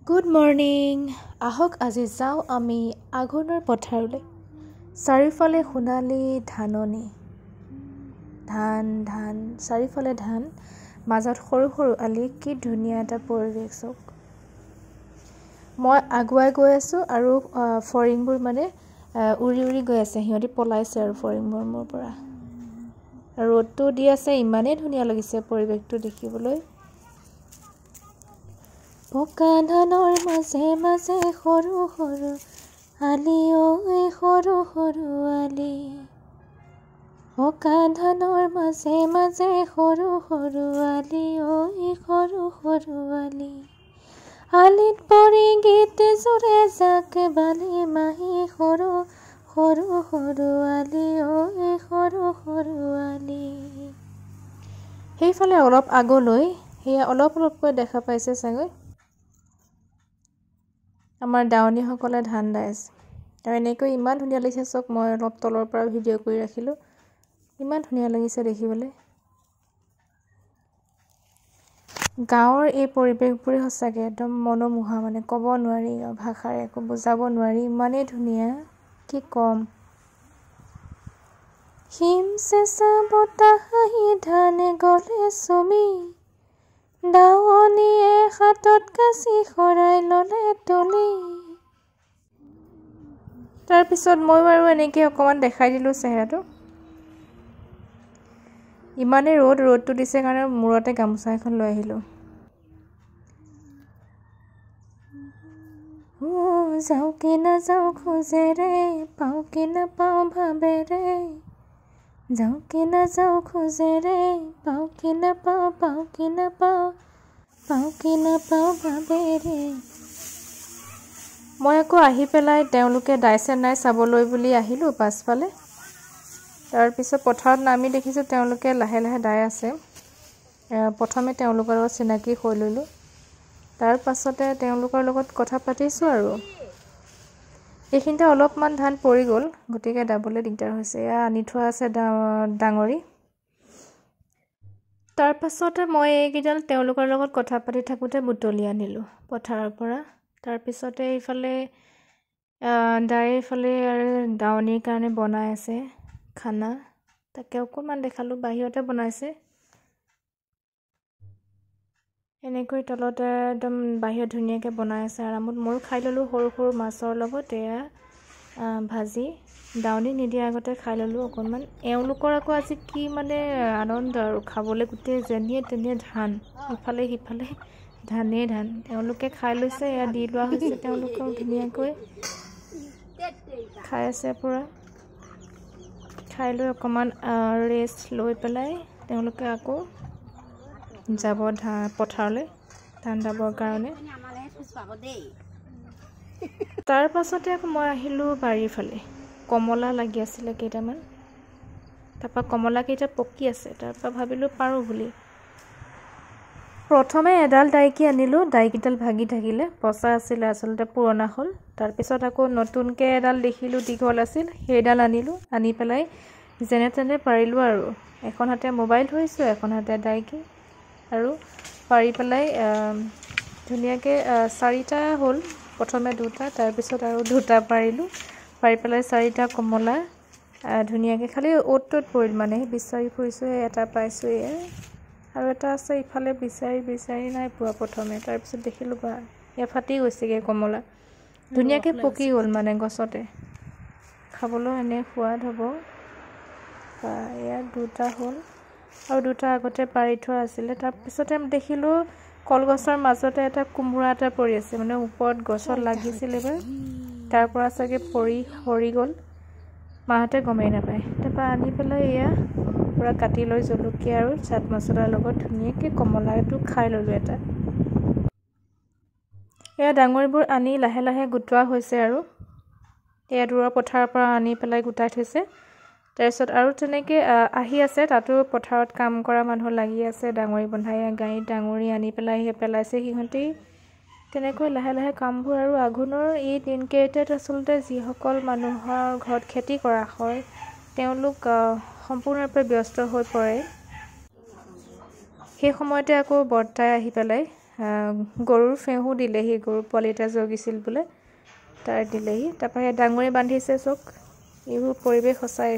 Good morning. আহক আজি যাওঁ আমি আঘোণৰ পথাৰলৈ। চাৰিওফালে সোণালী ধাননি, ধান ধান চাৰিওফালে ধান, মাজত সৰু সৰু আলি, কি ধুনীয়া এটা পৰিৱেশ চাওক। মই আগুৱাই গৈ আছোঁ আৰু ফৰিংবোৰ মানে উৰি উৰি গৈ আছে, সিহঁতি পলাইছে আৰু ফৰিংবোৰ মোৰ পৰা। ৰ'দটো দি আছে, ইমানেই ধুনীয়া লাগিছে পৰিৱেশটো দেখিবলৈ। পকা ধানৰ মাজে মাজে সৰু সৰু আলি, ঐ সৰু সৰু আলি। পকা ধানৰ মাজে মাজে সৰু সৰু আলি, ঐ সৰু সৰু আলি। আলিত পৰি গীত জোৰে জাক বালি মাহী, সৰু সৰু সৰু আলি, ঐ সৰু সৰু আলি। সেইফালে অলপ আগলৈ সেয়া অলপ অলপকৈ দেখা পাইছে চাগৈ, আমাৰ দাৱনীসকলে ধান দাই আছে। আৰু এনেকৈ ইমান ধুনীয়া লাগিছে চাওক, মই অলপ তলৰ পৰা ভিডিঅ' কৰি ৰাখিলোঁ, ইমান ধুনীয়া লাগিছে দেখিবলৈ। গাঁৱৰ এই পৰিৱেশবোৰে সঁচাকৈ একদম মনোমোহা, মানে ক'ব নোৱাৰি, ভাষাৰে একো বুজাব নোৱাৰি, ইমানেই ধুনীয়া, কি ক'ম। হিম চেঁচা বতাহ আহি ধানে গলে চুমি, দাৱনীয়ে হাতত কাঁচি শৰাই ল'লে তুলি। তাৰপিছত ময়ো আৰু এনেকৈ অকণমান দেখাই দিলোঁ চেহেৰাটো। ইমানেই ৰ'দটো দিছে কাৰণে মূৰতে গামোচা এখন লৈ আহিলোঁ। যাওঁ কি নাযাওঁ খোজেৰে, পাওঁ কি নাপাওঁ ভাবেৰে। যাওঁ কি নাযাওঁ খোজেৰে, পাওঁ কি নাপাওঁ, পাওঁ কি নাপাওঁ, পাওঁ কি নাপাওঁ ভাবেৰে। মই আকৌ আহি পেলাই তেওঁলোকে দাইছে নাই চাবলৈ বুলি আহিলোঁ পাছফালে। তাৰপিছত পথাৰত নামি দেখিছোঁ তেওঁলোকে লাহে লাহে দাই আছে। প্ৰথমে তেওঁলোকৰ লগত চিনাকি হৈ ল'লোঁ, তাৰ পাছতে তেওঁলোকৰ লগত কথা পাতিছোঁ আৰু। এইখিনিতে অলপমান ধান পৰি গ'ল, গতিকে দাবলৈ দিগদাৰ হৈছে। এয়া আনি থোৱা আছে ডাঙৰি। তাৰ পাছতে মই এইকেইডাল তেওঁলোকৰ লগত কথা পাতি থাকোঁতে বুটলি আনিলোঁ পথাৰৰ পৰা। তাৰপিছতে এইফালে এইফালে আৰু দাৱনীৰ কাৰণে বনাই আছে খানা, তাকে অকণমান দেখালোঁ, বাহিৰতে বনাইছে। এনেকৈ তলতে একদম বাহিৰত ধুনীয়াকৈ বনাই আছে আৰামত। ময়ো খাই ল'লোঁ সৰু সৰু মাছৰ লগত, এয়া ভাজি, দাৱনী নিদিয়াৰ আগতে খাই ল'লোঁ অকণমান। এওঁলোকৰ আকৌ আজি কি মানে আনন্দ আৰু খাবলৈ, গোটেই যেনিয়ে তেনিয়ে ধান, ইফালে সিফালে ধানেই ধান। তেওঁলোকে খাই লৈছে, এয়া দি লোৱা হৈছে তেওঁলোকেও ধুনীয়াকৈ খাই আছে পূৰা। খাই লৈ অকণমান ৰেষ্ট লৈ পেলাই তেওঁলোকে আকৌ যাব পথাৰলৈ ধান দাবৰ কাৰণে। তাৰ পাছতে আকৌ মই আহিলোঁ বাৰীৰ ফালে। কমলা লাগি আছিলে কেইটামান, তাৰপৰা কমলাকেইটা পকি আছে, তাৰপৰা ভাবিলোঁ পাৰোঁ বুলি। প্ৰথমে এডাল দাইকি আনিলোঁ, দাইকেইডাল ভাগি থাকিলে, পচা আছিলে আচলতে, পুৰণা হ'ল। তাৰপিছত আকৌ নতুনকৈ এডাল দেখিলোঁ দীঘল আছিল, সেইডাল আনিলোঁ, আনি পেলাই যেনে তেনে পাৰিলোঁ আৰু। এখন হাতে মোবাইল ধৰিছোঁ, এখন হাতে দাইকি, আৰু পাৰি পেলাই ধুনীয়াকৈ 4টা হ'ল। প্ৰথমে 2টা, তাৰপিছত আৰু 2টা পাৰিলোঁ। পাৰি পেলাই 4টা কমলা ধুনীয়াকৈ, খালি অ'ত ত'ত পৰিল, মানে বিচাৰি ফুৰিছোঁ, এটা পাইছোঁ, এয়া আৰু এটা আছে ইফালে, বিচাৰি নাই পোৱা প্ৰথমে। তাৰপিছত দেখিলোঁ বা এয়া ফাটি গৈছেগৈ কমলা, ধুনীয়াকৈ পকি গ'ল মানে গছতে, খাবলৈ এনে সোৱাদ হ'ব। বা এয়া 2টা হ'ল, আৰু 2টা আগতে পাৰি থোৱা আছিলে। তাৰপিছতে দেখিলোঁ কলগছৰ মাজতে এটা কোমোৰা এটা পৰি আছে, মানে ওপৰত গছত লাগিছিল এবাৰ, তাৰ পৰা চাগে পৰি সৰি গ'ল, মাহঁতে গমেই নাপায়। তাৰপৰা আনি পেলাই এয়া পূৰা কাটি লৈ জলকীয়া আৰু চাট মছলাৰ লগত ধুনীয়াকৈ কমলাটো খাই ল'লোঁ এটা। এয়া ডাঙৰিবোৰ আনি লাহে লাহে গোটোৱা হৈছে আৰু, এয়া দূৰৰ পথাৰৰ পৰা আনি পেলাই গোটাই থৈছে। তাৰপিছত আৰু তেনেকৈ আহি আছে, তাতো পথাৰত কাম কৰা মানুহ লাগি আছে, ডাঙৰি বন্ধাই, গাড়ীত ডাঙৰি আনি পেলাই পেলাইছে সিহঁতি। তেনেকৈ লাহে লাহে কামবোৰ, আৰু আঘোণৰ এই দিনকেইটাত আচলতে যিসকল মানুহৰ ঘৰত খেতি কৰা হয়, তেওঁলোক সম্পূৰ্ণৰূপে ব্যস্ত হৈ পৰে। সেই সময়তে আকৌ বৰ্তাই আহি পেলাই গৰুৰ ফেঁহো দিলেহি গৰু পোৱালি এটা জগিছিল বোলে তাৰ দিলেহি তাৰপৰা ডাঙৰি বান্ধিছে চক এইবোৰ পৰিৱেশ সঁচাই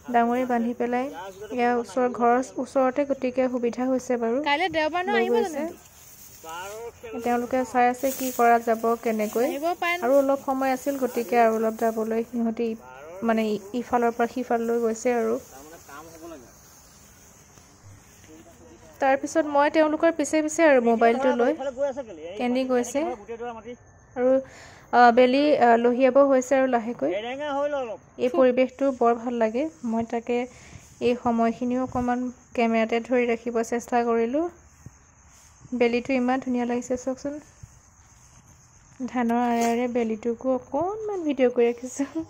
ডাঙৰি বান্ধি পেলাই ইয়াৰ ঘৰৰ ওচৰতে গতিকে সুবিধা হৈছে বাৰু কাইলৈ দেওবাৰ ন আহিব জানো তেওঁলোকে চাই আছে কি কৰা যাব কেনেকৈ আৰু অলপ সময় আছিল গতিকে আৰু অলপ যাবলৈ সিহঁতি মানে ইফালৰ পৰা সিফাললৈ গৈছে আৰু তাৰপিছত মই তেওঁলোকৰ পিছে পিছে আৰু মোবাইলটো লৈ কেন্দি গৈছে আৰু বেলি লহিয়াব হৈছে আৰু লাহেকৈ এই পৰিৱেশটো বৰ ভাল লাগে মই তাকে এই সময়খিনিও অকণমান কেমেৰাতে ধৰি ৰাখিব চেষ্টা কৰিলোঁ বেলিটো ইমান ধুনীয়া লাগিছে চাওকচোন ধানৰ আঁৰে বেলিটোকো অকণমান ভিডিঅ' কৰি ৰাখিছোঁ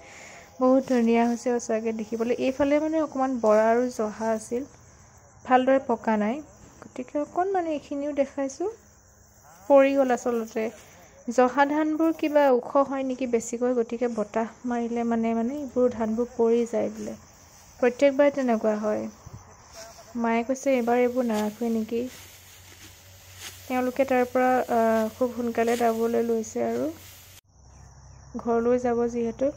বহুত ধুনীয়া হৈছে সঁচাকৈ দেখিবলৈ এইফালে মানে অকণমান বৰা আৰু জহা আছিল ভালদৰে পকা নাই গতিকে অকণমান এইখিনিও দেখাইছোঁ পৰি গ'ল আচলতে জহা ধানবোৰ কিবা ওখ হয় নেকি বেছিকৈ গতিকে বতাহ মাৰিলে মানে এইবোৰ ধানবোৰ পৰি যায় বোলে প্ৰত্যেকবাৰে তেনেকুৱা হয় মায়ে কৈছে এইবাৰ এইবোৰ নাৰাখোৱে নেকি তেওঁলোকে তাৰ পৰা খুব সোনকালে যাবলৈ লৈছে আৰু ঘৰলৈ যাব যিহেতু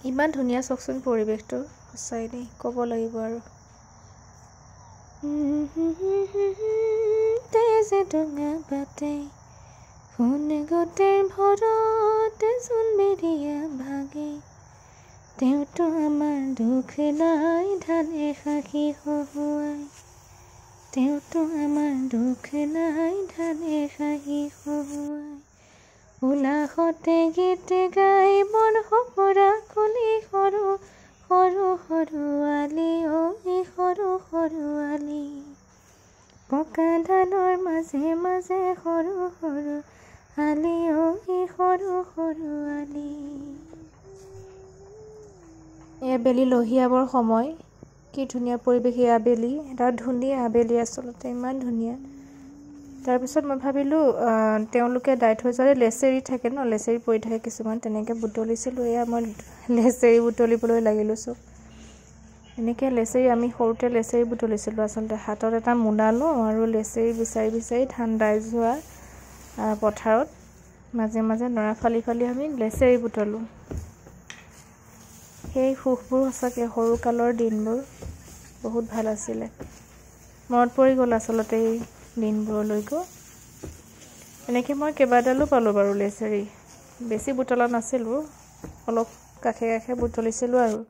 ইমান ধুনীয়া চাওকচোন পৰিৱেশটো সঁচাই দেই ক'ব লাগিব আৰু তেজে ডঙা বাটে সোণ গোটেৰ ভৰতে জোন বেৰিয়া ভাগে তেওঁতো আমাৰ দুখ নাই ধানে সাকি হহুৱাই তেওঁতো আমাৰ দুখ নাই ধানে সাকি হহুৱাই উলাহতে গীত গাই বন সপৰা কলি সৰু সৰু সৰু আলি সৰু সৰু আলি পকা ধানৰ মাজে মাজে সৰু সৰু আলি সৰু সৰু আলি এয়া বেলি লহিয়াবৰ সময় কি ধুনীয়া পৰিৱেশ এই আবেলি এটা ধুনীয়া আবেলি আচলতে ইমান ধুনীয়া তাৰপিছত মই ভাবিলোঁ তেওঁলোকে দাই থৈ যোৱা লেচেৰি থাকে ন লেচেৰি পৰি থাকে কিছুমান তেনেকৈ বুটলিছিলোঁ এয়া মই লেচেৰি বুটলিবলৈ লাগিলোঁ চব এনেকৈ লেচেৰি আমি সৰুতে লেচেৰি বুটলিছিলোঁ আচলতে হাতত এটা মোনা লওঁ আৰু লেচেৰি বিচাৰি বিচাৰি ধান দাই যোৱা পথাৰত মাজে মাজে নৰা ফালি ফালি আমি লেচেৰি বুটলোঁ সেই সুখবোৰ সঁচাকৈ সৰুকালৰ দিনবোৰ বহুত ভাল আছিলে মনত পৰি গ'ল আচলতে এই দিনবোৰলৈকো এনেকৈ মই কেইবাডালো পালোঁ বাৰু লেচেৰি বেছি বুটলা নাছিলোঁ অলপ কাষে কাষে বুটলিছিলোঁ আৰু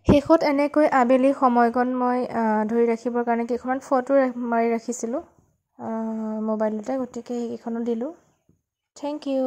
শেষত এনেকৈ আবেলি সময়কণ মই ধৰি ৰাখিবৰ কাৰণে কেইখনমান ফটো মাৰি ৰাখিছিলোঁ মোবাইলতে গতিকে সেইকেইখনো দিলোঁ থেংক ইউ